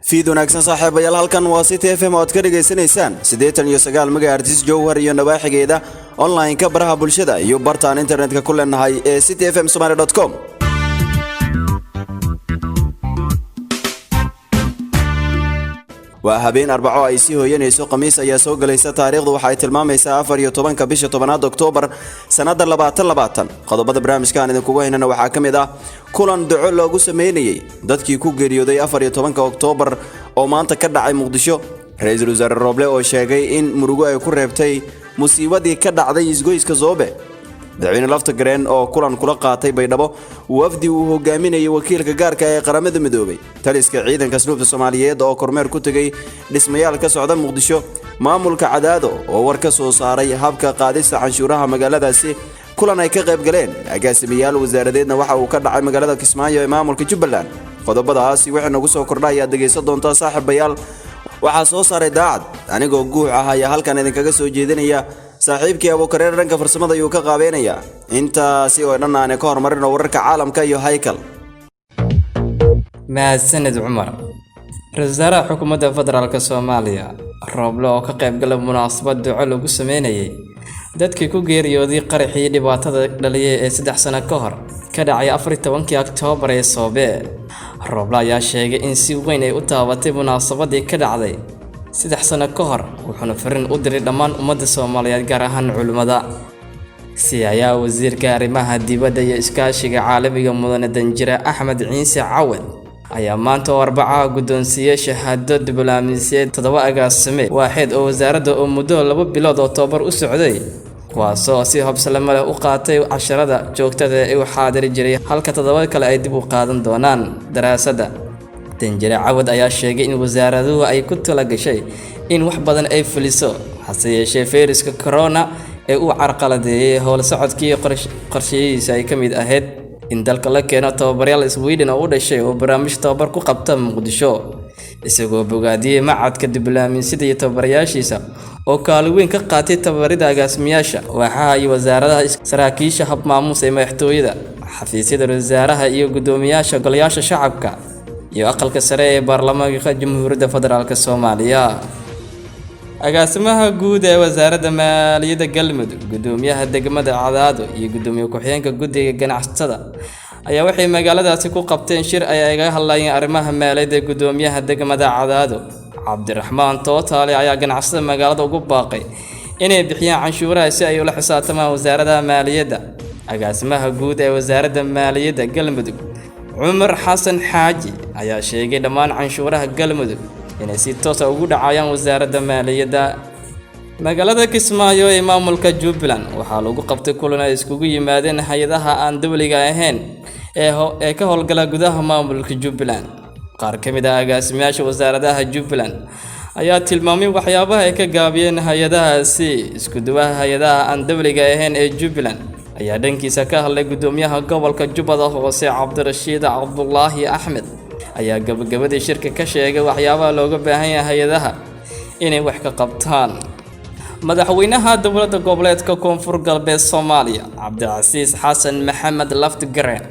fiid wanaagsan saaxiibayaal halkan waa City FM oo aad ka dhageysanaysaan 89 MHz jowhar iyo nawaaxigeeda online-ka baraha bulshada iyo bartaan internetka ku leenahay ee cityfmsomali.com. waa habeen arbaco ay si hooyanayso khamiis ayaa soo galaysa taariikhdu waxa ay tilmaamaysaa 14 bisha 10 Oktoobar sanada 2020 qodobada barnaamijka aan idinku haynana waxaa kamid ah kulan duco loogu sameeyay dadkii ku geeriyooday 14 Oktoobar oo maanta ka dhacay Muqdisho Ra'iisul Wasaare Roble oo sheegay in murugo ay ku reebtay musiibadii ka dhacday isgoyska Zoobe dadweyne lafta gareen oo kulan kula qaatay Baydhabo wafdi uu hogaaminayay wakiilka gaarka ee qaramada midoobay taliska ciidanka asluubta Soomaaliyeed oo kormeer ku tagay dhismayaal ka socda Muqdisho maamulka Cadaado oo war ka soo saaray habka qaadista canshuuraha magaaladaasi kulan ay ka qayb galeen agaasimayaal wasaaradeedna waxa uu ka dhacay magaalada Kismaayo ee maamulka Jubbaland qodobadaasi waxay nagu soo kordhay dhageysan doontaa saaxiibayaal waxa soo saaray daacad anigoo guux ah ayaa halkan idinkaga soo jeedinaya saaxiibkii Abu Kareer dhanka farsamada ayuu ka qaabeynaya intaasi oo dhan aan ka hormarino wararka caalamka iyo Haykal mahadsanid Cumar Ra'iisul Xukuumadda Federaalka Soomaaliya Roble oo ka qayb galay munaasabad duco lagu sameeyay dadkii ku geeriyooday qaraxii dhibaatada dhaliyay ee 3 sano ka hor ka dhacay 14 Oktoobar ee Soobe Roble ayaa sheegay in si weyn ay u taabatay munaasabadii ka dhacday 3 sano ka hor wuxuuna fariin u diray dhammaan ummadda Soomaaliyeed gaar ahaan culimada ayaa wasiirka arrimaha dibadda iyo iskaashiga caalamiga mudane Danjire Axmed Ciise Cawad ayaa maanta Arbaca guddoonsiiyay shahaado diblomaasiyadeed 7 agaasime waaxid oo wasaaradda oo muddo 2 bilood oo tababar u socday kuwaasoo si habsami leh u qaatay casharada joogtada ee uu xaadiri jiray halka 7 kale ay dib u qaadan doonaan daraasadda Danjire Cawad ayaa sheegay in wasaaraduhu ay ku talagashay in wax badan ay fuliso hase yeeshee fayraska corona ee uu carqaladeeyay howl socodkii qorshayihiisa ay kamid ahayd in dalka la keeno tababaryaal Sweden oo u dhashay oo barnaamij tababar ku qabta Muqdisho isagoo bogaadiyay macadka diblomaasiyadda iyo tababarayaashiisa oo kaalin weyn ka qaatay tababarida agaasimayaasha waxa ay wasaaradaha saraakiisha hab maamuus ee madaxtooyada xafiisyada wasaaraha iyo gudoomiyaasha golayaasha shacabka iyo aqalka sare ee baarlamaanka Jamhuuriyadda Federaalka Soomaaliya agaasimaha guud ee wasaaradda maaliyadda Galmudug gudoomiyaha degmada Cadaado iyo gudoomiyaha ku-xigeenka guddiga ganacsatada ayaa waxay magaaladaasi ku qabteen shir ay kaga hadlayeen arrimaha maaliyadda gudoomiyaha degmada Cadaado Cabdiraxmaan Tootaale ayaa ganacsatada magaalada ugu baaqay inay bixiyaan canshuuraha si ay ula xisaabtamaan wasaaradda maaliyadda agaasimaha guud ee wasaaradda maaliyadda Galmudug Umar Xasan Xaaji ayaa sheegay dhammaan canshuuraha Galmudug inay si toos ah ugu dhacayaan wasaaradda maaliyadda magaalada Kismaayo ee maamulka Jubbaland waxaa lagu qabtay kulan ay iskugu yimaadeen hay'adaha aan dawliga ahayn ee ka howlgala gudaha maamulka Jubbaland qaar ka mid ah agaasimayaasha wasaaradaha Jubbaland ayaa tilmaamay waxyaabaha ay ka gaabiyeen hay'adahaasi isku duwaha hay'adaha aan dawliga ahayn ee Jubbaland ayaa dhankiisa ka hadlay gudoomiyaha gobolka Jubbada Hoose Cabdirashiid Cabdullaahi Axmed ayaa gabagabadii shirka ka sheegay waxyaabaha looga baahan yahay hay'adaha inay wax ka qabtaan madaxweynaha dowladda goboleedka Koonfur Galbeed Soomaaliya Cabdicasiis Xasan Maxamed Laftigareen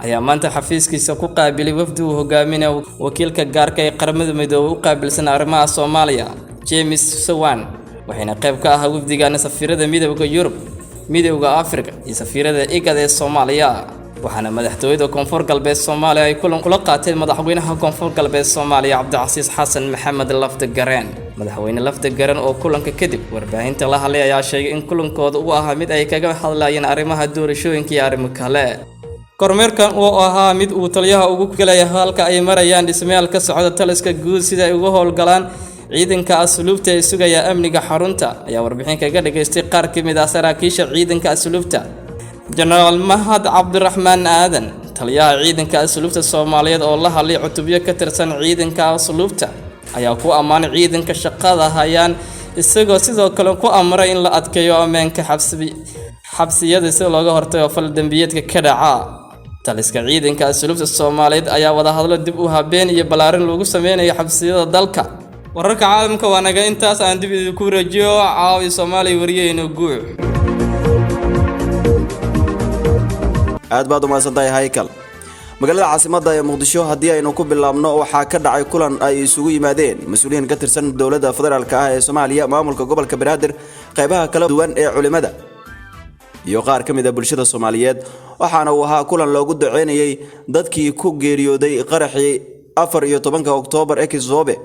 ayaa maanta xafiiskiisa ku qaabilay wafdi uu hogaaminayo wakiilka gaarka ee qaramada midoobay u qaabilsan arrimaha Soomaaliya James Sawan waxayna qayb ka ah wafdigan safiirada midowga Yurub midowga Afrika iyo safiirada IGAD ee Soomaaliya waxaana madaxtooyada Koonfur Galbeed Soomaaliya ay kulan kula qaateen madaxweynaha Koonfur Galbeed Soomaaliya Cabdicasiis Xasan Maxamed Laftigareen madaxweyne Laftigareen oo kulanka kadib warbaahinta la hadlay ayaa sheegay in kulankooda uu ahaa mid ay kaga hadlayeen arrimaha doorashooyinka iyo arrimo kale kormeerkan oo ahaa mid uu taliyaha ugu galay halka ay marayaan dhismayaal ka socda taliska guud sida ay uga howlgalaan ciidanka asluubta ee sugaya amniga xarunta ayaa warbixin kaga dhageystay qaar ka mid ah saraakiisha ciidanka asluubta General Mahad Cabdiraxmaan Aadan taliyaha ciidanka asluubta Soomaaliyeed oo la hadlay cutubyo ka tirsan ciidanka asluubta ayaa ku ammaanay ciidanka shaqada hayaan isagoo sidoo kale ku amray in la adkeeyo ammaanka xabsiyada si looga hortago fal dambiyeedka ka dhaca taliska ciidanka asluubta Soomaaliyeed ayaa wada hadlo dib u habeen iyo balaarin lagu sameeyo xabsiyada dalka wararka caalamka waa naga intaas aan dib ku rajiyo caawi Soomaali wariyayna guux aad baad u mahadsantahay Haykal magaalada caasimadda ee muqdisho haddii aynu ku bilaabno waxaa ka dhacay kulan ay isugu yimaadeen mas-uuliyiin ka tirsan dowladda federaalka ah ee Soomaaliya maamulka gobolka Banaadir qaybaha kala duwan ee culimada iyo qaar ka mid ah bulshada Soomaaliyeed waxaana uu ahaa kulan loogu duceynayay dadkii ku geeriyooday qaraxii 14 Oktoobar ee Kisoobe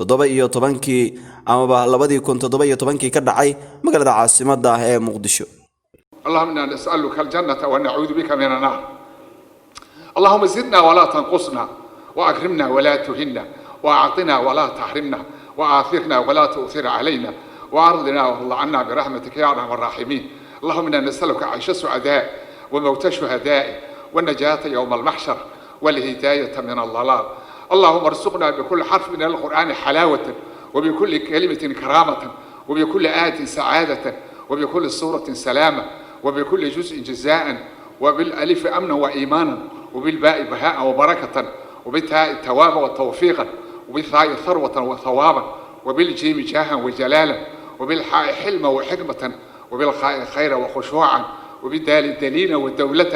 17 amaba 2017 ka dhacay magaalada caasimadda ah ee Muqdisho. اللهم إنا نسألك الجنة ونعوذ بك من النار. اللهم زدنا ولا تنقصنا وأكرمنا ولا تهنا وأعطنا ولا تحرمنا وآثرنا ولا تؤثر علينا وأرضنا وارض عنا برحمتك يا أرحم الراحمين. اللهم إنا نسألك عيش السعداء وموت الشهداء والنجاة يوم المحشر والهداية من الضلال. اللهم ارزقنا بكل حرف من القرآن حلاوة وبكل كلمة كرامة وبكل آية سعادة وبكل سورة سلامة وبكل جزء جزاء وبالألف أمنا وإيمانا وبالباء بهاء وبركة وبالتاء توابا وتوفيقا وبالثاء ثروة وثوابا وبالجيم جاها وجلالا وبالحاء حلما وحكمة وبالخاء خيرا وخشوعا وبالدال دليلا ودولة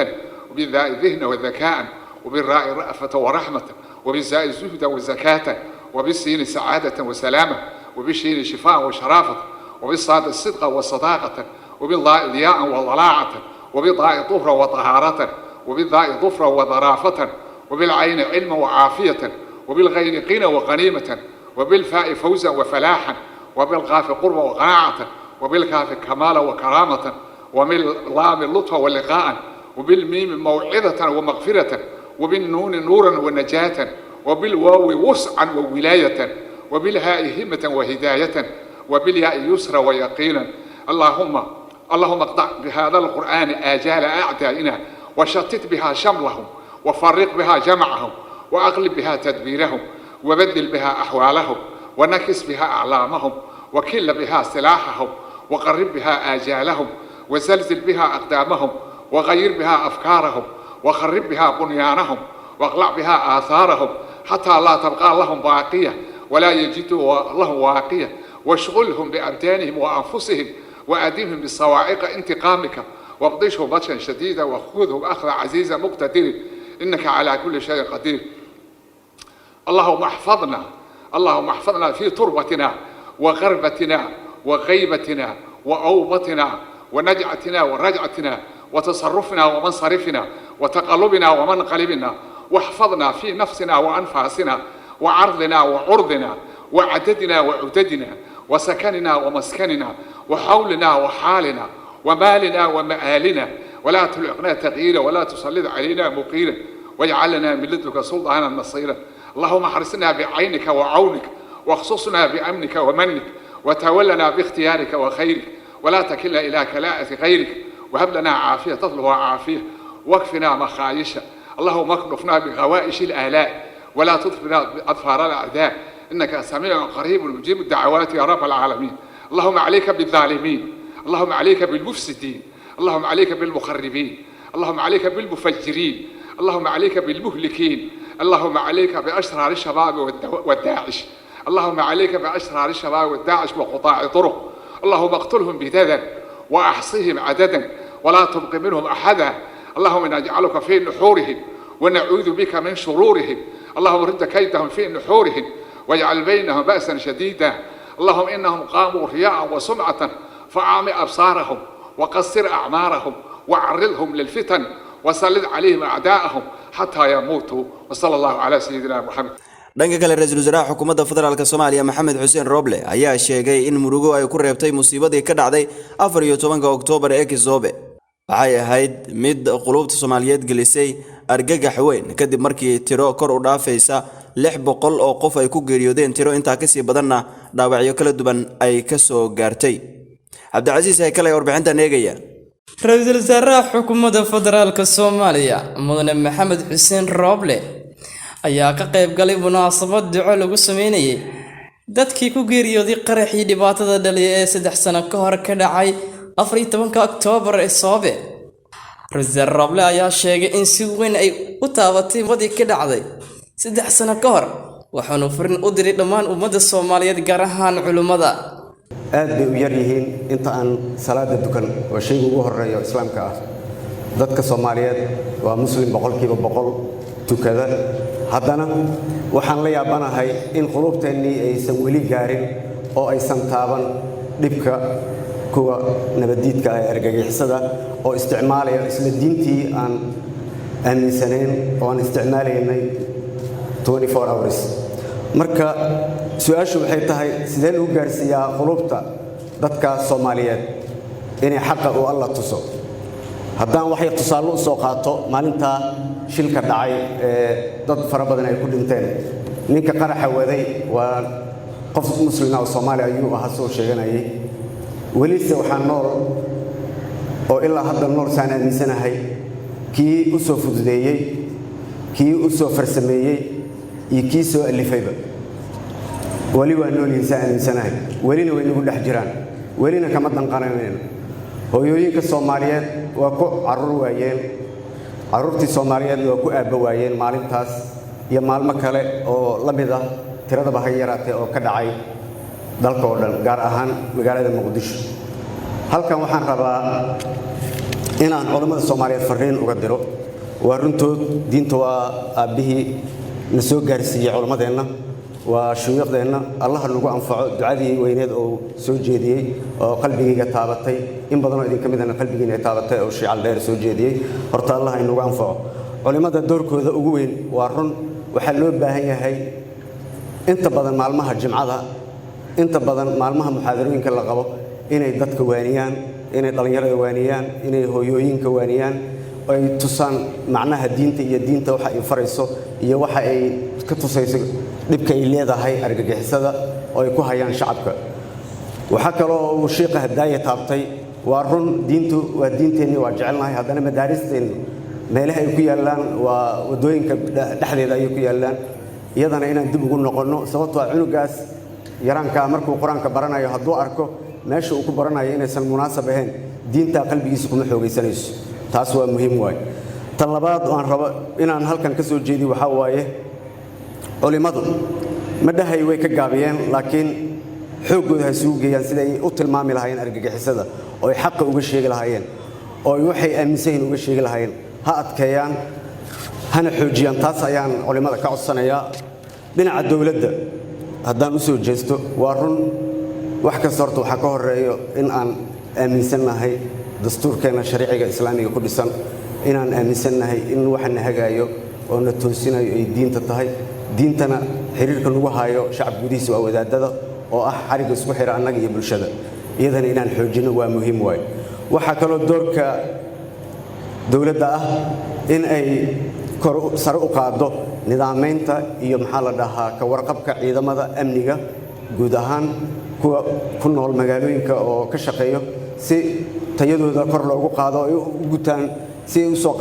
وبالذاء ذهنا وذكاء وبالراء رأفة ورحمة وبالزاء زهدا وزكاة وبالسين سعادة وسلامة وبالشين شفاء وشرافة وبالصاد الصدق والصداقة وبالضاء ضياء وضلاعة وبالضاء طهرا وطهارة وبالضاء ظفرا وظرافة وبالعين علما وعافية وبالغين قنا وغنيمة وبالفاء فوزا وفلاحا وبالقاف قربا وقناعة وبالكاف كمالا وكرامة وباللام لطفا ولقاء وبالميم موعظة ومغفرة وبالنون نورا ونجاة وبالواو وسعا وولاية وبالهاء همة وهداية وبالياء يسرا ويقينا. اللهم اقطع بهذا القرآن آجال أعدائنا وشتت بها شملهم وفرق بها جمعهم وأغلب بها تدبيرهم وبدل بها أحوالهم ونكس بها أعلامهم وكل بها سلاحهم وقرب بها آجالهم وزلزل بها أقدامهم وغير بها أفكارهم وخرب بها بنيانهم واقلع بها آثارهم حتى لا تبقى لهم باقية ولا يجدوا لهم واقية واشغلهم بأبدانهم وأنفسهم وأدمهم بالصواعق انتقامك وابطشهم بطشا شديدا وخذهم أخذ عزيز مقتدر إنك على كل شيء قدير. اللهم احفظنا في تربتنا وغربتنا وغيبتنا وأوبتنا ونجعتنا ورجعتنا وتصرفنا ومنصرفنا وتقلبنا ومنقلبنا واحفظنا في نفسنا وأنفاسنا وعرضنا وعرضنا وعددنا وعددنا وسكننا ومسكننا وحولنا وحالنا ومالنا ومآلنا ولا تلعقنا تغييرا ولا تسلط علينا مقيلا واجعلنا من لدنك سلطانا نصيرا. اللهم احرسنا بعينك وعونك واخصصنا بأمنك ومنك وتولنا باختيارك وخيرك ولا تكلنا إلى كلاءة غيرك وهب لنا عافية تطلب عافية واكفنا مخايشا. اللهم اكنفنا بغوائش الآلاء ولا تطفنا بأظفار الأعداء إنك سميع قريب مجيب الدعوات يا رب العالمين. اللهم عليك بالظالمين اللهم عليك بالمفسدين اللهم عليك بالمخربين اللهم عليك بالمفجرين اللهم عليك بالمهلكين اللهم عليك بأشرار الشباب والداعش اللهم عليك بأشرار الشباب والداعش وقطاع طرق. اللهم اقتلهم بددا وأحصهم عددا ولا تبق منهم أحدا. اللهم نجعلك في نحورهم ونعوذ بك من شرورهم. اللهم رد كيدهم في نحورهم واجعل بينهم بأسا شديدا. اللهم إنهم قاموا رياء وسمعة فأعمي أبصارهم وقصر أعمارهم وعرضهم للفتن وسلط عليهم أعداءهم حتى يموتوا وصلى الله على سيدنا محمد. dhanka kale ra'iisul wasaaraha xukuumadda federaalka Soomaaliya Maxamed Xuseen Roble ayaa sheegay in murugo ay ku reebtay musiibadii ka dhacday 14 Oktoobar ee Kisoobe. waxay ahayd mid qulubta Soomaaliyeed gelisay argagax weyn kadib markii tiro kor u dhaafaysa 600 oo qof ay ku geeriyoodeen tiro intaa ka sii badanna dhaawacyo kala duwan ay ka soo gaartay. Cabdicasiis ay kale warbixintan eegaya. ra'iisul wasaaraha xukuumadda federaalka Soomaaliya Mudane Maxamed Xuseen Roble ayaa ka qayb galay munaasabad duco lagu sameeyay dadkii ku geeriyooday qaraxii dhibaatada dhaliyay ee 3 sano ka hor ka dhacay 14 Oktoobar ee Soobe. Ra'iisul Roble ayaa sheegay in si weyn ay u taabatay wadii ka dhacday 3 sano ka hor waxaanu furin u diray dhammaan ummadda Soomaaliyeed gaar ahaan culimada. aad bay u yar yihiin inta aan salaada dukan oo shayga ugu horeeyo islaamka ah dadka Soomaaliyeed waa muslim boqolkiiba boqol tukada haddana waxaan la yaabanahay in qulubteennii aysan weli gaarin oo aysan taaban dhibka kuwa nabadiidka ah ee argagixisada oo isticmaalaya isla diintii aan aaminsanayn oo aan isticmaalaynay 24 hours marka su'aashu waxay tahay sidee loo gaarsiiyaa qulubta dadka Soomaaliyeed inay xaqa oo Allah tuso haddaan waxay tusaale u soo qaato maalinta shilka dhacay ee dad fara badan ay ku dhinteen ninka qaraxa waday waa qof muslim ah oo Soomaali ayuu ahaa soo sheeganayay weliise waxaan nool oo ilaa hadda nool saan aaminsanahay kii u soo fududeeyay kii u soo farsameeyay iyo kii soo alifayba wali waa nool saan aaminsanahay welina way nagu dhex jiraan welina kama danqanayno hooyooyinka Soomaaliyeed waa ku carruur waayeen carruurtii Soomaaliyeed waa ku aabba waayeen maalintaas iyo maalmo kale oo la mid ah tiradaba ha yaraatay oo ka dhacay dalka oo dhan gaar ahaan magaalada Muqdisho halkan waxaan rabaa inaan culimada Soomaaliyeed fariin uga diro waa runtood diinta waa aabihii na soo gaarsiiyay culimadeena waa shuyuuqdeena Allah nagu anfaco ducadii weyneed oo soo jeediyay oo qalbigayga taabatay in badan oo idin kamid ah qalbigayga taabatay oo shiical dheer soo jeediyay horta Allah inagu anfaco culimada doorkooda ugu weyn waa run waxa loo baahan yahay inta badan maalmaha jimcada inta badan maalmaha muxaadarooyinka la qabo inay dadka waaniyaan inay dhalinyarada waaniyaan inay hooyooyinka waaniyaan ay tusaan macnaha diinta iyo diinta waxa ay farayso iyo waxa ay ka tusayso dhibka ay leedahay argagixisada oo ay ku hayaan shacabka waxa kale oo uu sheekha hadaaya taabtay waa run diintu waa diinteeni waa jecelnahay haddana madaaristeenu meelaha ay ku yaalaan waa wadooyinka dhexdeeda ay ku yaalaan iyadana inaan dib ugu noqono sababtoo ah cunugaas yaraanka markuu quraanka baranayo hadduu arko meesha uu ku baranayo inaysan munaasab ahayn diinta qalbigiisa kuma xoogaysanayso taas waa muhiim waay tan labaad oo aan rabo inaan halkan ka soo jeediyo waxa waaye culimadu ma dhahay way ka gaabiyeen laakiin xoogooda ha isugu geeyaan sida ay u tilmaami lahaayeen argagixisada oo ay xaqa uga sheegi lahaayeen oo waxay aaminsan yihiin uga sheegi lahaayeen ha adkeeyaan hana xoojiyaan taas ayaan culimada ka codsanayaa dhinaca dawladda haddaan u soo jeesto waa run wax kasta horta waxaa ka horeeyo in aan aaminsannahay dastuurkeena sharciga islaamiga ku dhisan inaan aaminsannahay in waxana hagaayo oo na toosinayo ay diinta tahay diintana xiriirka lagu hayo shacab gudihiisa waa wadaadada oo ah xariga isku xira annaga iyo bulshada iyadana inaan xoojino waa muhiim waay waxa kaloo doorka dawladda ah in ay sare u qaado nidaamaynta iyo maxaa la dhahaa ka warqabka ciidamada amniga guud ahaan kuwa ku nool magaalooyinka oo ka shaqeeyo si tayadooda kor loogu qaado ay u gutaan si ay u soo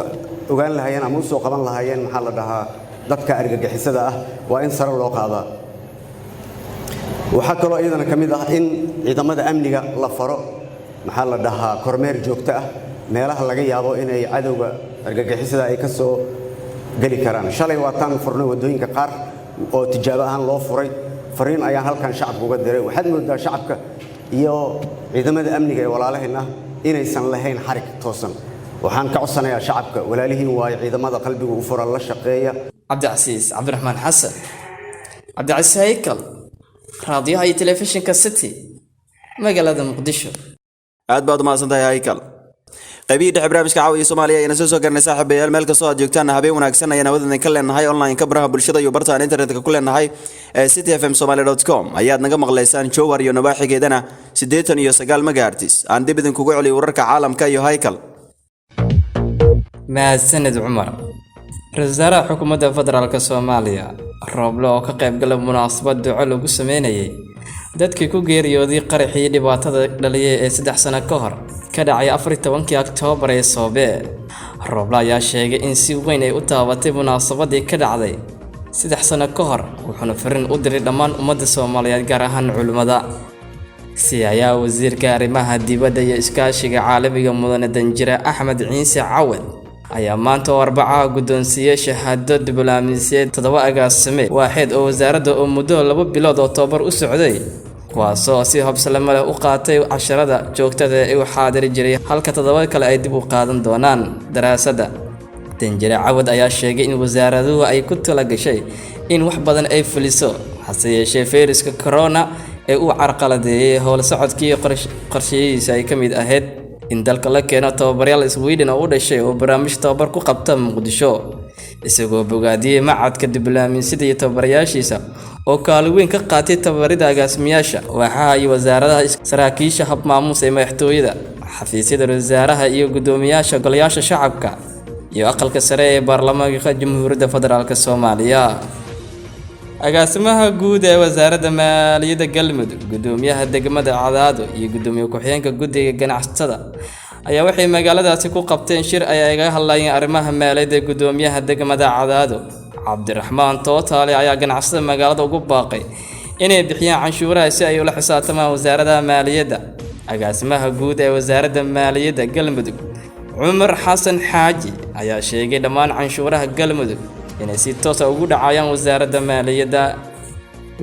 ogaan lahaayeen ama u soo qaban lahaayeen maxaa la dhahaa dadka argagixisada ah waa in sare loo qaadaa waxa kaloo iyadana kamid ah in ciidamada amniga la faro maxaa la dhahaa kormeer joogto ah meelaha laga yaabo inay cadowga argagixisada ay ka soo gali karaan shalay waataan furnay wadooyinka qaar oo tijaabo ahaan loo furay fariin ayaan halkan shacabka uga diray waxaad moodaa shacabka iyo ciidamada amniga ee walaalaheena inaysan lahayn xarig toosan waxaan ka codsanayaa shacabka walaalihiin waayo ciidamada qalbiga u furan la shaqeeya cabdicasiis cabdiraxmaan xasan cabdicasiis haykal raadiyaha iyo telefishinka city magaalada muqdisho aad baad u mahadsantahay haykal qaybihii dhexe barnaamijka caawiya Soomaaliya ayaan soo gaarnay saaxiibayaal meel kastoo aad joogtaan habeen wanaagsan ayaan wadadan ka leenahay online ka baraha bulshada iyo bartaan internetka ku leenahay ee cityfmsomali.com ayaad naga maqlaysaan jowhar iyo nabaaxigeedana 89 megahertz aan dib idin kugu celiyo wararka caalamka iyo haykal mahadsanid cumar rasaaraha xukuumadda federaalka Soomaaliya Roble oo ka qayb galay munaasabad duco lagu sameeyay dadkii ku geeriyooday qaraxii dhibaatada dhaliyay ee 3 sano ka hor ka dhacay 14 Oktoobar ee Soobe Roble ayaa sheegay in si weyn ay u taabatay munaasabadii ka dhacday 3 sano ka hor wuxuuna fariin u diray dhammaan ummadda Soomaaliyeed gaar ahaan culimada si ayaa wasiirka arrimaha dibadda iyo iskaashiga caalamiga mudane Danjire Axmed Ciise Cawad ayaa maanta Arbaca guddoonsiiyay shahaado diblomaasiyadeed 7 agaasime waaxid oo wasaaradda oo muddo 2 bilood oo tababar u socday kuwaasoo si habsalamo leh u qaatay casharada joogtada ee u xaadiri jiray halka 7 kale ay dib u qaadan doonaan daraasadda. Danjire Cawad ayaa sheegay in wasaaraduhu ay ku talagashay in wax badan ay fuliso hase yeeshee fayraska corona ee uu carqaladeeyay howl socodkii qorshayihiisa ay ka mid ahayd in dalka la keeno tababarayaal Sweden oo u dhashay oo barnaamij tababar ku qabta Muqdisho isagoo bogaadiyay macadka diblomaasiyadda iyo tababarayaashiisa oo kaalin weyn ka qaatay tababarida agaasimayaasha waaxaha iyo wasaaradaha saraakiisha hab maamuus ee madaxtooyada xafiisyada wasaaraha iyo gudoomiyaasha golayaasha shacabka iyo aqalka sare ee baarlamaanka Jamhuuriyadda Federaalka Soomaaliya. agaasimaha guud ee wasaaradda maaliyadda Galmudug gudoomiyaha degmada Cadaado iyo gudoomiye ku-xigeenka guddiga ganacsatada ayaa waxay magaaladaasi ku qabteen shir ay kaga hadlayeen arrimaha maaliyadda. gudoomiyaha degmada Cadaado Cabdiraxmaan Tootaale ayaa ganacsatada magaalada ugu baaqay inay bixiyaan canshuuraha si ay ula xisaabtamaan wasaaradda maaliyadda. agaasimaha guud ee wasaaradda maaliyadda Galmudug Cumar Xasan Xaaji ayaa sheegay dhammaan canshuuraha Galmudug inay si toos ah ugu dhacayaan wasaaradda maaliyadda.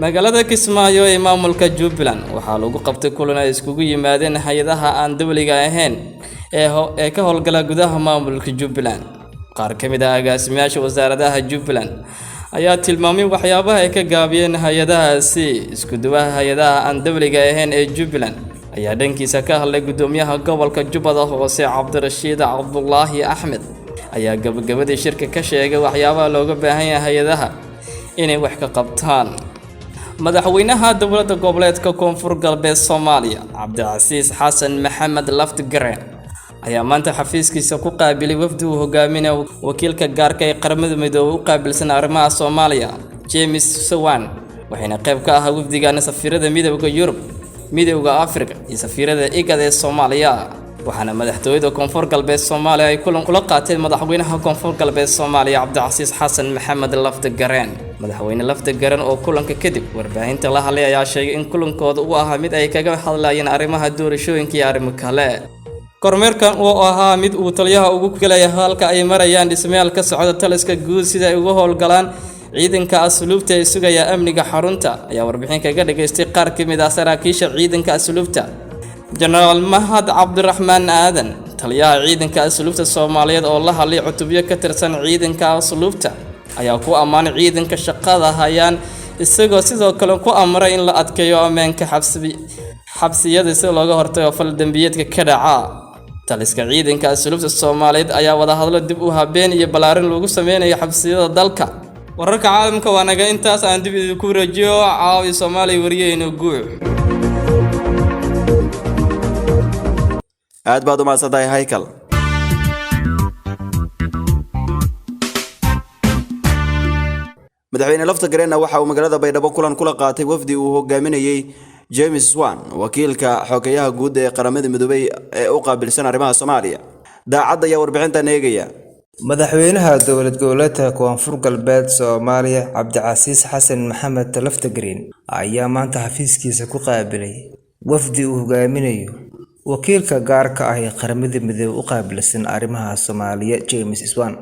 magaalada Kismaayo ee maamulka Jubbaland waxaa lagu qabtay kulan ay iskugu yimaadeen hay'adaha aan dawliga ahayn ee ka howlgala gudaha maamulka Jubbaland. qaar ka mid ah agaasimayaasha wasaaradaha Jubbaland ayaa tilmaamay waxyaabaha ay ka gaabiyeen hay'adahaasi. isku duwaha hay'adaha aan dawliga ahayn ee Jubbaland ayaa dhankiisa ka hadlay gudoomiyaha gobolka Jubbada Hoose Cabdirashiid Cabdullaahi Axmed ayaa gabagabadii shirka ka sheegay waxyaabaha looga baahan yahay hay'adaha inay wax ka qabtaan. madaxweynaha dowladda goboleedka Koonfur Galbeed Soomaaliya Cabdicasiis Xasan Maxamed Laftigareen ayaa maanta xafiiskiisa ku qaabilay wafdi uu hogaaminayo wakiilka gaarka ee qaramada midoobay u qaabilsan arrimaha Soomaaliya James Swan waxayna qayb ka ahaa wafdigaana safiirada midowga Yurub, midowga Afrika iyo safiirada IGAD ee Soomaaliya. waxaana madaxtooyada Koonfur Galbeed Soomaaliya ay kulan kula qaateen madaxweynaha Koonfur Galbeed Soomaaliya Cabdicasiis Xasan Maxamed Laftigareen. madaxweyne Laftigareen oo kulanka kadib warbaahinta la hadlay ayaa sheegay in kulankooda uu ahaa mid ay kaga hadlayeen arrimaha doorashooyinka iyo arrimo kale. kormeerkan uu ahaa mid uu taliyaha ugu galay halka ay marayaan dhismayaal ka socda taliska guud sida ay uga howlgalaan ciidanka asluubta ee sugaya amniga xarunta ayaa warbixin kaga dhageystay qaar ka mid ah saraakiisha ciidanka asluubta. General Mahad Cabdiraxmaan Aadan taliyaha ciidanka asluubta Soomaaliyeed oo la hadlay cutubyo ka tirsan ciidanka asluubta ayaa ku ammaanay ciidanka shaqada hayaan isagoo sidoo kale ku amray in la adkeeyo ammaanka xabsiyada si looga hortago fal dambiyeedka ka dhaca. taliska ciidanka asluubta Soomaaliyeed ayaa wada hadlo dib u habeen iyo balaarin lagu sameeyo xabsiyada dalka. wararka caalamka waa naga intaas aan dib idinku rajiyo caawi Soomaali wariyayno guux. aad baad u mahadsantahay Haykal. madaxweyne Laftigareen waxa uu magaalada Baydhabo kulan kula qaatay wafdi uu hogaaminayay James Swan wakiilka xogeyaha guud ee qaramada midoobay ee u qaabilsan arrimaha Soomaaliya. daacad ayaa warbixintan eegaya. madaxweynaha dowlad goboleedka Koonfur Galbeed Soomaaliya Cabdicasiis Xasan Maxamed Laftigareen ayaa maanta xafiiskiisa ku qaabilay wafdi uu hogaaminayo wakiilka gaarka ah ee qaramada midoobay u qaabilsan arrimaha Soomaaliya James Swan.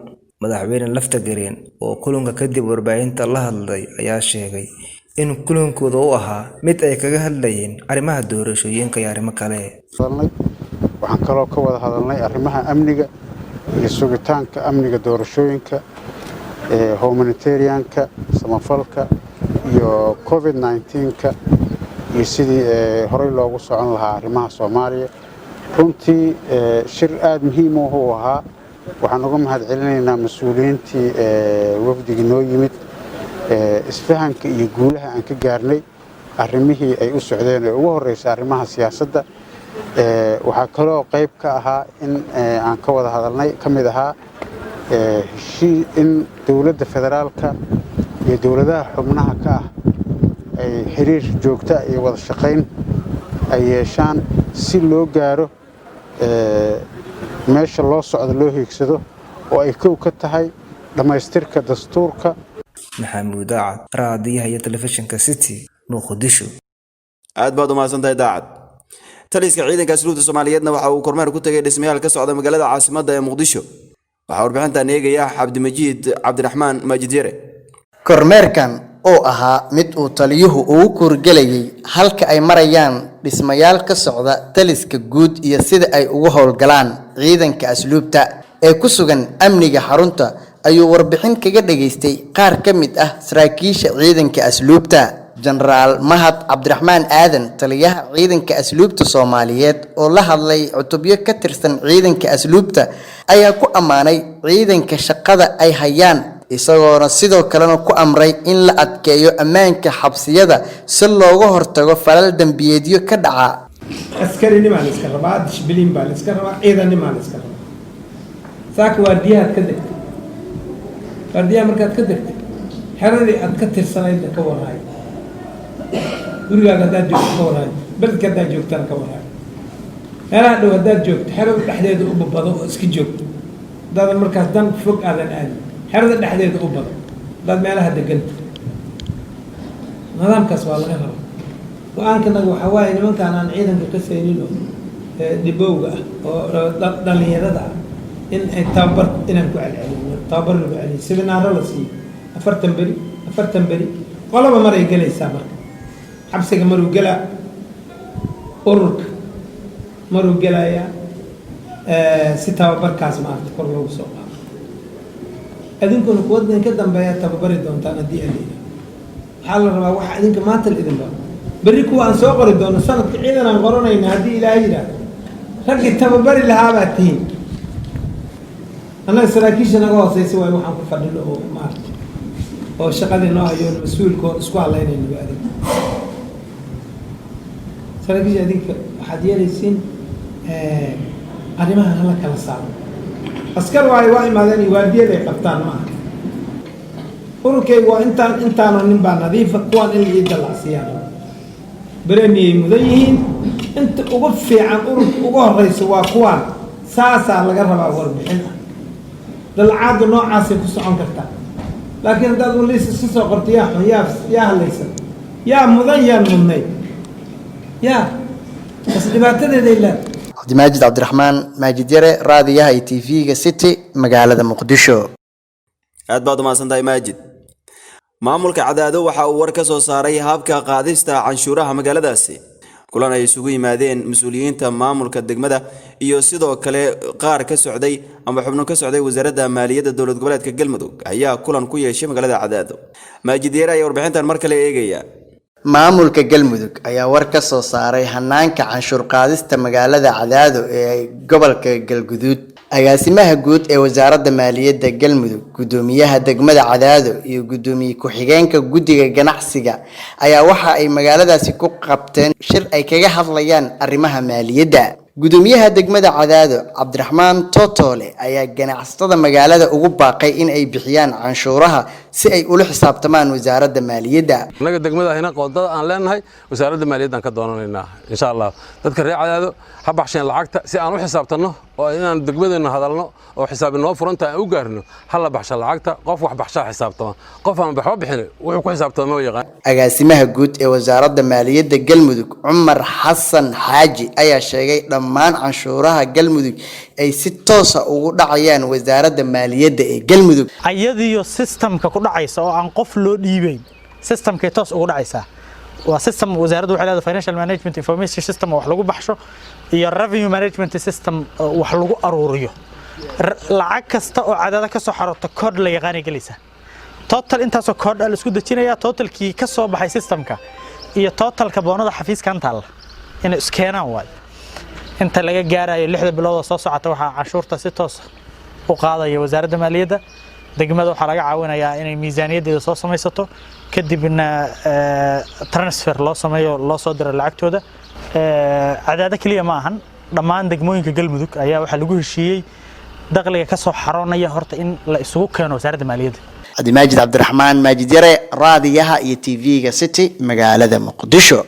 madaxweyne Laftigareen oo kulanka kadib warbaahinta la hadlay ayaa sheegay in kulankooda uu ahaa mid ay kaga hadlayeen arrimaha doorashooyinka iyo arrimo kale. waxaan kaloo ka wada hadalnay arrimaha amniga iyo sugitaanka amniga doorashooyinka humanitarianka samafalka iyo COVID-19ka iyo sidii horey loogu socon lahaa arrimaha Soomaaliya. runtii shir aad muhiim u ahaa. waxaan uga mahadcelinaynaa mas'uuliyiintii wafdiga noo yimid isfahanka iyo guulaha aan ka gaarnay arrimihii ay u socdeen ee ugu horeysay arrimaha siyaasadda. waxaa kaloo qayb ka ahaa in aan ka wada hadalnay ka mid ahaa in dowladda federaalka iyo dowladaha xubnaha ka ah ay xiriir joogto iyo wada shaqayn ay yeeshaan si loo gaaro meesha loo socdo loo hiigsado oo ay kow ka tahay dhamaystirka dastuurka. maxamuud daacad raadiyaha iyo telefishinka City Muqdisho. aad baad u mahadsantahay daacad. taliska ciidanka asluubta Soomaaliyeedna waxa uu kormeer ku tagay dhismayaal ka socda magaalada caasimadda ee Muqdisho. waxaa warbixintan eegaya Cabdimajiid Cabdiraxmaan Maajid Yare. kormeerkan oo ahaa mid uu taliyuhu ugu kurgelayay halka ay marayaan dhismayaal ka socda taliska guud iyo sida ay ugu howlgalaan ciidanka asluubta ee ku sugan amniga xarunta ayuu warbixin kaga dhageystay qaar ka mid ah saraakiisha ciidanka asluubta General Mahad Cabdiraxmaan Aadan taliyaha ciidanka asluubta Soomaaliyeed oo la hadlay cutubyo ka tirsan ciidanka asluubta ayaa ku amaanay ciidanka shaqada ay hayaan isagoona sidoo kalena ku amray in la adkeeyo ammaanka xabsiyada si looga hortago falal dambiyeedyo ka dhaca askari nimaan iska rabaa dishbilin baa iska rabaa ciidan nimaan iska rabaa saaka waardiyaha ka degtay waardiyaha markaad ka degtay xeradii aad ka tirsanayd ka waraay gurigaaga haddaad joogto ka waraay beledka haddaad joogtana ka waraay meelaha dhow haddaad joogto xerada dhexdeeda u babado oo iska joogto haddaadan markaas dan fog aadan aadin xerada dhexdeeda u bado haddaad meelaha deganta nidaamkaas waa laga rabaa go-aankanaga waxaa waaye nimankaan aan ciidanka ka saynin oo dhibowga ah oo dhalinyarada ah in ay tababar inaan ku celcelino tababar lagu celiyo seminaaro la siiyo 40 beri qolaba maray gelaysaa marka xabsiga maruu gelaa ururka maruu gelayaa si tababarkaas maarta kor loogu soo qaado adinkuna kuwadan ka dambeeya tababari doontaan haddii aan waxaa la rabaa waxa idinka maanta idin baa berri kuwa aan soo qori doono sanadka ciidan aan qoranayna haddii ilaahay yidhaahdo raggii tababari lahaa baa tihiin annaga saraakiisha naga hooseysa waayo waxaan ku fadhino oo maarta oo shaqadii noo hayo mas-uulkood isku halaynayna waa adig saraakiisha adinka waxaad yeelaysiin arrimaha hala kala saaro askar waayo waa imaadeen iyo waardiyada ay qabtaan maaha ururkaygu waa intaanoo nin baa nadiifa kuwaan in ii dallacsiiyaan bereniyay mudan yihiin inta ugu fiican ururka ugu horeysa waa kuwaan saasaa laga rabaa warbixin ah dalcaadu noocaasay ku socon kartaa laakiin haddaad waliis iska soo qorto yaa xun yaa halaysan yaa mudan yaan mudnay yaa bas dhibaatadeeday leedahay Maajid Cabdiraxmaan Maajid Yare raadiyaha TV-ga City magaalada Muqdisho aad baad u mahadsantahay Maajid maamulka Cadaado waxa uu war ka soo saaray habka qaadista canshuuraha magaaladaasi kulan ay isugu yimaadeen mas'uuliyiinta maamulka degmada iyo sidoo kale qaar ka socday ama xubno ka socday wasaaradda maaliyadda dowlad goboleedka Galmudug ayaa kulan ku yeeshay magaalada Cadaado Maajid Yare ayaa warbixintan mar kale eegaya maamulka Galmudug ayaa war ka soo saaray hanaanka canshuur qaadista magaalada Cadaado ee gobolka Galguduud agaasimaha guud ee wasaaradda maaliyadda Galmudug gudoomiyaha degmada Cadaado iyo gudoomiye ku-xigeenka guddiga ganacsiga ayaa waxa ay magaaladaasi ku qabteen shir ay kaga hadlayaan arrimaha maaliyadda gudoomiyaha degmada Cadaado Cabdiraxmaan Totole ayaa ganacsatada magaalada ugu baaqay in ay bixiyaan canshuuraha si ay ula xisaabtamaan wasaaradda maaliyadda anaga degmada hayna qoondada aan leenahay wasaaradda maaliyadda ka doonanaynaa insha Allah dadka reer Cadaado ha baxsheen lacagta si aan u xisaabtano oo inaan degmadeena hadalno oo xisaab inoo furanta aan u gaarno hal baxsha lacagta qof wax baxsha xisaabtama qof aan baxo bixin wuxuu ku xisaabtamo yaqaan agaasimaha guud ee wasaaradda maaliyadda Galmudug Umar Xasan Xaaji ayaa sheegay dhammaan canshuuraha Galmudug ay si toos ah ugu dhacayaan wasaaradda maaliyadda ee Galmudug ayadiyo systemka ku dhacaysa oo aan qof loo dhiibayn systemka toos ugu dhacaysa waa system wasaaraddu waxay leedahay financial management information system wax lagu baxsho iyo revenue management system wax lagu aruuriyo lacag kasta oo Cadaado ka soo xarooto code la yaqaan galaysa total intaas oo code la isku dajinaya totalkii ka soo baxay systemka iyo totalka boonada xafiiskan taal in iskeenan way inta laga gaarayo 6 bilood soo socota waxa canshuurta si toos u qaadaya wasaaradda maaliyadda degmada waxa laga caawinayaa inay miisaaniyadeeda soo samaysato kadibna transfer loo sameeyo loo soo diro lacagtooda Cadaado kaliya ma ahan dhammaan degmooyinka Galmudug ayaa waxa lagu heshiiyay dakhliga ka soo xaroonaya horta in la isugu keeno wasaaradda maaliyadda Maajid Cabdiraxmaan Maajid Yare raadiyaha iyo TV-ga City magaalada Muqdisho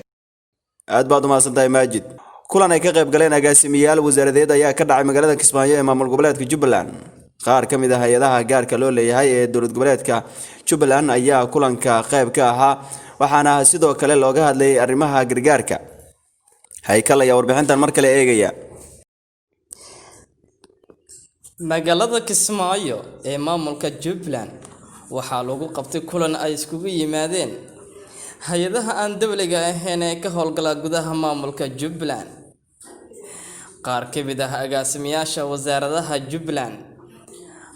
aad baad u mahadsantahay Maajid kulan ay ka qayb galeen agaasimayaal wasaaradeed ayaa ka dhacay magaalada Kismaayo ee maamul goboleedka Jubbaland qaar ka mid ah hay'adaha gaarka loo leeyahay ee dowlad goboleedka Jubbaland ayaa kulanka qayb ka ahaa waxaana sidoo kale looga hadlayay arrimaha gargaarka haykal ayaa warbixintan mar kale eegaya magaalada Kismaayo ee maamulka Jubbaland waxaa lagu qabtay kulan ay iskugu yimaadeen hay-adaha aan dawliga ahayn ee ka howlgala gudaha maamulka Jubbaland. qaar ka mid ah agaasimayaasha wasaaradaha Jubbaland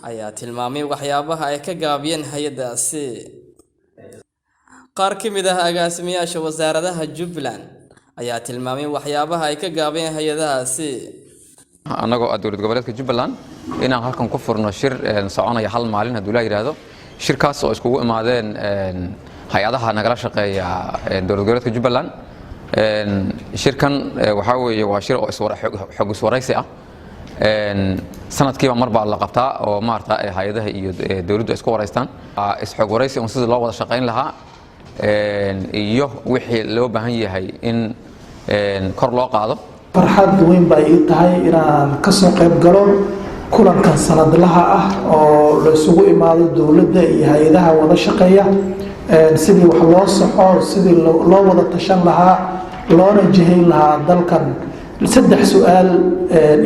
ayaa tilmaamay waxyaabaha ay ka gaabiyeen hay'adaasi. qaar ka mid ah agaasimayaasha wasaaradaha Jubbaland ayaa tilmaamay waxyaabaha ay ka gaabiyeen hay'adahaasi. anagoo dowlad goboleedka Jubbaland inaan halkan ku furno shir soconaya hal maalin haddii la yiraahdo shirkaas oo iskugu imaadeen hay'adaha nagala shaqeeya dowlad goboleedka Jubbaland. shirkan waxa weeye waa shir oo xog iswaraysi ah sanadkiiba mar baa la qabtaa oo maarta hay'adaha iyo dowladdu isku wareystaan xog waraysi oo sida loo wada shaqeyn lahaa iyo wixii loo baahan yahay in kor loo qaado. farxad weyn bay ii tahay inaan ka soo qayb galo kulankan sanadlaha ah oo la isugu imaado dowladda iyo hay'adaha wada shaqeeya sidii wax loo soco sidii loo wada tashan lahaa loona jihayn lahaa dalkan. saddex su'aal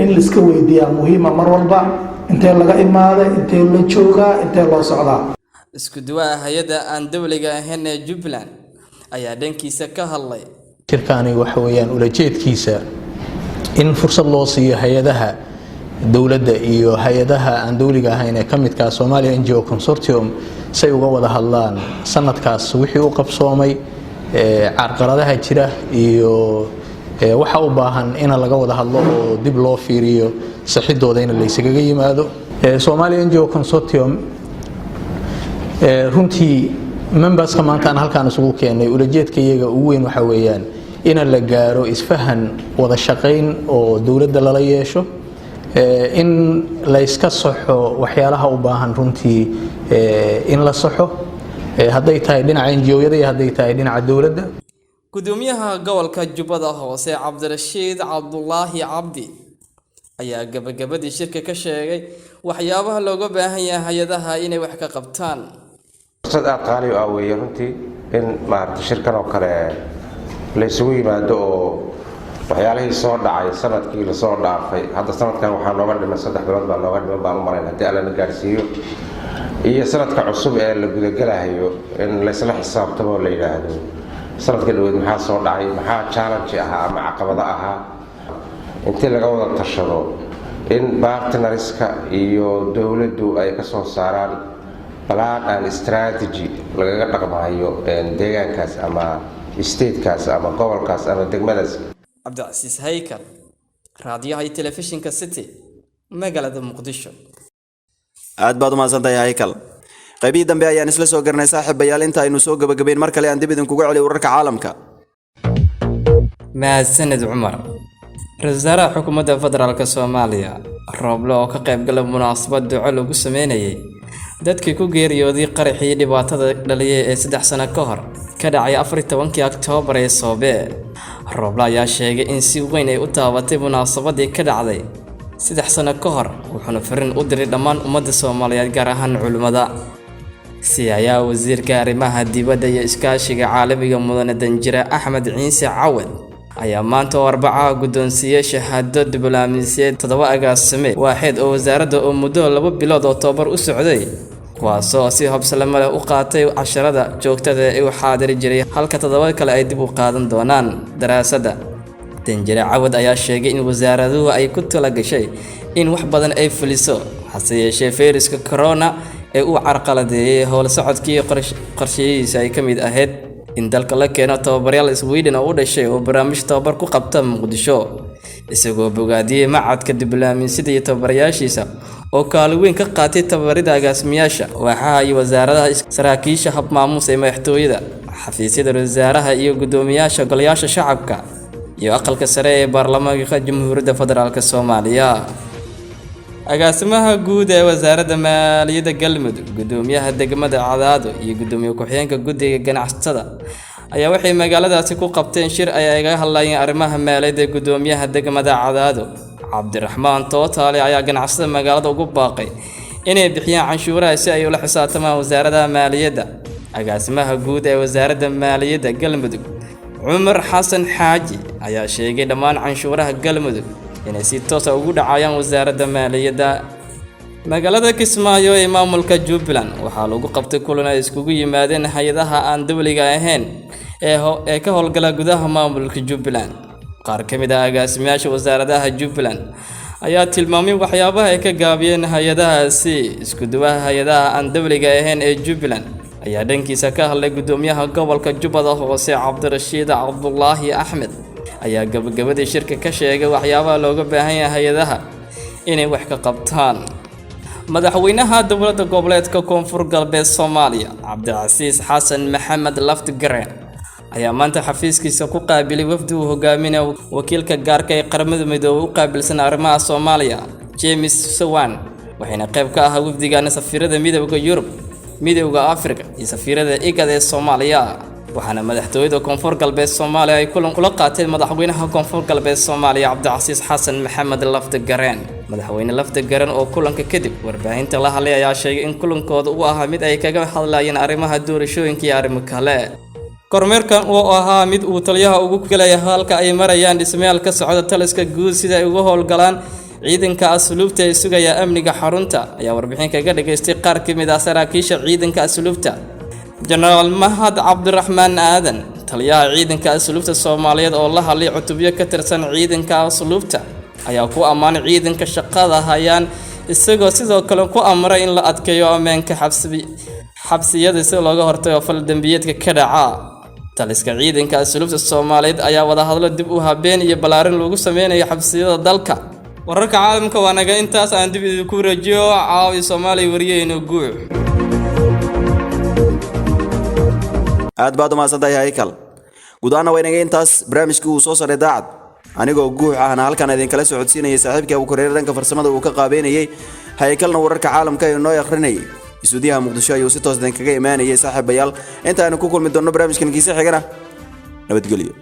in la iska weydiiyaa muhiima mar walba intee laga imaaday intee la joogaa intee loo socdaa. isku duwaa hay'ada aan dawliga ahayn ee Jubbaland ayaa dhankiisa ka hadlay. shirkani waxa weeyaan ulajeedkiisa in fursad loo siiyo hay'adaha dawladda iyo hay'adaha aan dawliga ahayn ee kamidka Soomaaliya NGO Consortium say uga wada hadlaan sanadkaas wixii uu qabsoomay carqaladaha jira iyo waxa u baahan in laga wada hadlo oo dib loo fiiriyo saxidooda in la isaga yimaado. Soomaaliya NGO Consortium runtii memberska maanta aan halkaan isugu keenay ulajeedkayaga ugu weyn waxa weeyaan in la gaaro isfahan wada shaqeyn oo dawladda lala yeesho in la iska saxo waxyaalaha u baahan runtii in la saxo hadday tahay dhinaca NGO-yada iyo hadday tahay dhinaca dawladda. gudoomiyaha gobolka Jubbada Hoose Cabdirashiid Cabdullaahi Cabdi ayaa gabagabadii shirka ka sheegay waxyaabaha looga baahan yahay hay'adaha inay wax ka qabtaan. fursad qaali ah weeye runtii in maarta shirkan oo kale la isugu yimaado oo waxyaalihii soo dhacay sanadkii la soo dhaafay hadda sanadkan waxaa nooga dhiman 3 bilood baa nooga dhiman baan u maleyn haddii alla na gaarsiiyo iyo sanadka cusub ee la gudagalayo in la isla xisaabtamo la yiraahdo sanadka dhaweed maxaa soo dhacay maxaa challenge ah ama caqabado ah intii laga wada tashado in partnerska iyo dawladdu ay ka soo saaraan plan and strategy lagaga dhaqmayo deegaankaas ama state-kaas ama gobolkaas ama degmadaas. Cabdicasiis Haykal, raadiyaha iyo telefishinka City, magaalada Muqdisho. aad baad u mahadsantahay Haykal. qaybihii dambe ayaan isla soo garnay saaxiibayaal inta aynu soo gabagabeyn mar kale aan dib idinkugu celiyo wararka caalamka. mahadsanid Cumar. Rasaaraha xukuumadda federaalka Soomaaliya Roble oo ka qayb galay munaasabad duco lagu sameeyay dadkii ku geeriyooday qaraxii dhibaatada dhaliyay ee 3 sano ka hor ka dhacay 14 Oktoobar ee Soobe. Roble ayaa sheegay in si weyn ay u taabatay munaasabadii ka dhacday 3 sano ka hor wuxuuna fariin u diray dhammaan ummadda Soomaaliyeed gaar ahaan culimada. siyaaya wasiirka arrimaha dibadda iyo iskaashiga caalamiga mudane Danjire Axmed Ciise Cawad ayaa maanta Arbacaha guddoonsiiyay shahaado diblomaasiyadeed 7 agaasime waaxid oo wasaaradda oo muddo 2 bilood oo tababar u socday kuwaasoo si habsami leh u qaatay casharada joogtada ee uu xaadir jiray halka 7 kale ay dib u qaadan doonaan daraasadda. Danjire Cawad ayaa sheegay in wasaaraddu ay ku talagashay in wax badan ay fuliso hase yeeshee fayraska corona ee uu carqaladeeyay howl socodkii qorshayihiisa ay ka mid ahayd in dalka la keeno tababarayaal Sweden oo u dhashay oo barnaamij tababar ku qabta Muqdisho isagoo bogaadiyay macadka diblomaasiyadda iyo tababarayaashiisa oo kaalin weyn ka qaatay tababarida agaasimayaasha waxaa ay wasaaradaha saraakiisha hab maamuus ee madaxtooyada xafiisyada wasaaraha iyo gudoomiyaasha golayaasha shacabka iyo aqalka sare ee baarlamaanka Jamhuuriyadda Federaalka Soomaaliya. agaasimaha guud ee wasaaradda maaliyadda Galmudug gudoomiyaha degmada Cadaado iyo gudoomiye ku-xigeenka guddiga ganacsatada ayaa waxay magaaladaasi ku qabteen shir ay kaga hadlayeen arrimaha maaliyadda. gudoomiyaha degmada Cadaado Cabdiraxmaan Tootaale ayaa ganacsatada magaalada ugu baaqay inay bixiyaan canshuuraha si ay ula xisaabtamaan wasaaradda maaliyadda. agaasimaha guud ee wasaaradda maaliyadda Galmudug Cumar Xasan Xaaji ayaa sheegay dhammaan canshuuraha Galmudug inay si toos ah ugu dhacayaan wasaaradda maaliyadda. magaalada Kismaayo ee maamulka Jubbaland waxaa lagu qabtay kulan ay iskugu yimaadeen hay'adaha aan dawliga ahayn ee ka howlgala gudaha maamulka Jubbaland. qaar ka mid ah agaasimayaasha wasaaradaha Jubbaland ayaa tilmaamay waxyaabaha ay ka gaabiyeen hay'adahaasi. Isku duwaha hay'adaha aan dawliga ahayn ee Jubbaland ayaa dhankiisa ka hadlay gudoomiyaha gobolka Jubbada Hoose Cabdirashiid Cabdullaahi Axmed ayaa gabagabadii shirka ka sheegay waxyaabaha looga baahan yahay hay'adaha inay wax ka qabtaan. madaxweynaha dowladda goboleedka Koonfur Galbeed Soomaaliya Cabdicasiis Xasan Maxamed Laftigareen ayaa maanta xafiiskiisa ku qaabilay wafdi uu hogaaminayo wakiilka gaarka ee qaramada midoobay u qaabilsan arrimaha Soomaaliya James Sawan waxayna qayb ka ahaa wafdigan safiirada midowga Yurub, midowga Afrika iyo safiirada IGAD ee Soomaaliya. waxaana madaxtooyada Koonfur Galbeed Soomaaliya ay kulan kula qaateen madaxweynaha Koonfur Galbeed Soomaaliya Cabdicasiis Xasan Maxamed Laftigareen. madaxweyne Laftigareen oo kulanka kadib warbaahinta la hadlay ayaa sheegay in kulankooda uu ahaa mid ay kaga hadlayeen arrimaha doorashooyinka iyo arrimo kale. kormeerkan oo ahaa mid uu taliyaha ugu galay halka ay marayaan dhismayaal ka socda taliska guud sida ay uga howlgalaan ciidanka asluubta ee sugaya amniga xarunta ayaa warbixin kaga dhageystay qaar ka mid ah saraakiisha ciidanka asluubta. General Mahad Cabdiraxmaan Aadan taliyaha ciidanka asluubta Soomaaliyeed oo la hadlay cutubyo ka tirsan ciidanka asluubta ayaa ku ammaanay ciidanka shaqada hayaan isagoo sidoo kale ku amray in la adkeeyo ammaanka xabsiyada si looga hortago fal dambiyeedka ka dhaca. taliska ciidanka asluubta Soomaaliyeed ayaa wada hadlo dib u habeen iyo balaarin lagu sameeyo xabsiyada dalka. wararka caalamka waa naga intaas aan dib idinku rajiyo caawi Soomaaliya wariyayna guux. aad baad u mahadsantahay Haykal. gudaana waynaga intaas barnaamijkii uu soo saaray daacad anigoo guux ahna halkan idin kala socodsiinayay saaxiibkii Abu Koreer dhanka farsamada uu ka qaabeynayay. Haykalna wararka caalamka ee noo akhrinayay isudiyaha Muqdisho ayuu si toos ah kaga imaanayay saaxiibayaal. inta aan ku kulmi doono barnaamijkan kiisa xigana nabadgelyo.